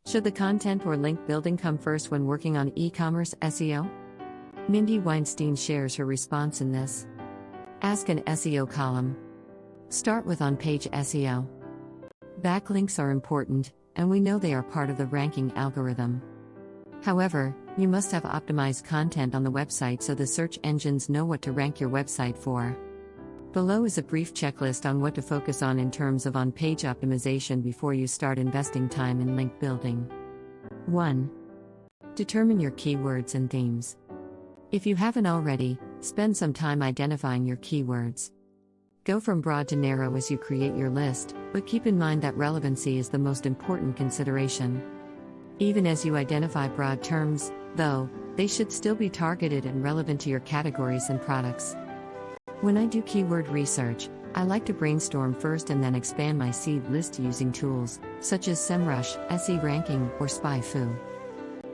Should the content or link building come first when working on e-commerce SEO? Mindy Weinstein shares her response in this Ask an SEO column. Start with on-page SEO. Backlinks are important, and we know they are part of the ranking algorithm. However, you must have optimized content on the website so the search engines know what to rank your website for. Below is a brief checklist on what to focus on in terms of on-page optimization before you start investing time in link building. 1. Determine your keywords and themes. If you haven't already, spend some time identifying your keywords. Go from broad to narrow as you create your list, but keep in mind that relevancy is the most important consideration. Even as you identify broad terms, though, they should still be targeted and relevant to your categories and products. When I do keyword research, I like to brainstorm first and then expand my seed list using tools such as SEMrush, SE Ranking, or SpyFu.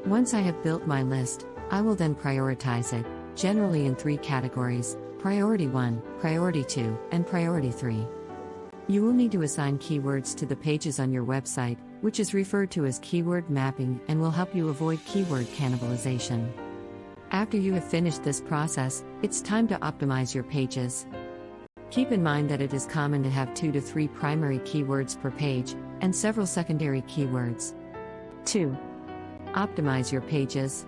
Once I have built my list, I will then prioritize it, generally in 3 categories: Priority 1, Priority 2, and Priority 3. You will need to assign keywords to the pages on your website, which is referred to as keyword mapping and will help you avoid keyword cannibalization. After you have finished this process, it's time to optimize your pages. Keep in mind that it is common to have 2 to 3 primary keywords per page, and several secondary keywords. 2. Optimize your pages.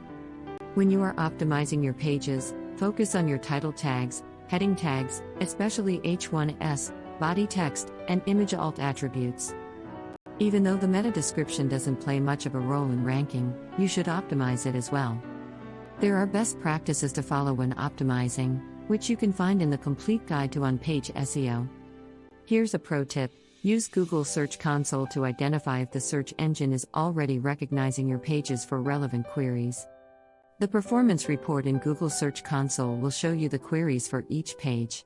When you are optimizing your pages, focus on your title tags, heading tags, especially H1S, body text, and image alt attributes. Even though the meta description doesn't play much of a role in ranking, you should optimize it as well. There are best practices to follow when optimizing, which you can find in the complete guide to on-page SEO. Here's a pro tip: use Google Search Console to identify if the search engine is already recognizing your pages for relevant queries. The performance report in Google Search Console will show you the queries for each page.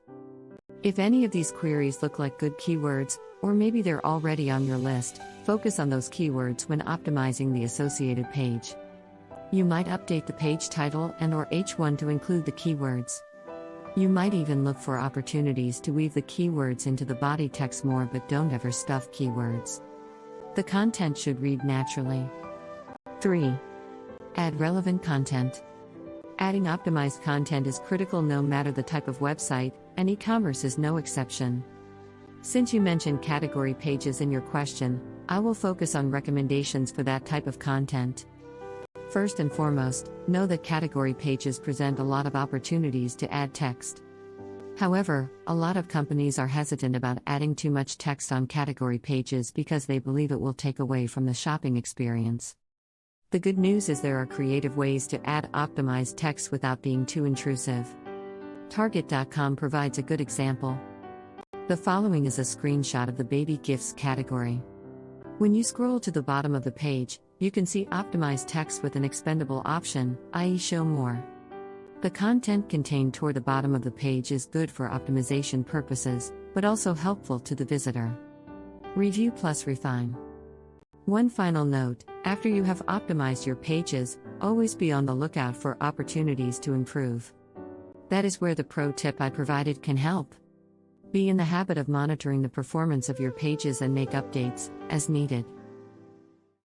If any of these queries look like good keywords, or maybe they're already on your list, focus on those keywords when optimizing the associated page. You might update the page title and/or H1 to include the keywords. You might even look for opportunities to weave the keywords into the body text more, but don't ever stuff keywords. The content should read naturally. 3. Add relevant content. Adding optimized content is critical no matter the type of website, and e-commerce is no exception. Since you mentioned category pages in your question, I will focus on recommendations for that type of content. First and foremost, know that category pages present a lot of opportunities to add text. However, a lot of companies are hesitant about adding too much text on category pages because they believe it will take away from the shopping experience. The good news is there are creative ways to add optimized text without being too intrusive. Target.com provides a good example. The following is a screenshot of the baby gifts category. When you scroll to the bottom of the page, you can see optimized text with an expendable option, i.e. show more. The content contained toward the bottom of the page is good for optimization purposes, but also helpful to the visitor. Review plus refine. One final note: after you have optimized your pages, always be on the lookout for opportunities to improve. That is where the pro tip I provided can help. Be in the habit of monitoring the performance of your pages and make updates, as needed.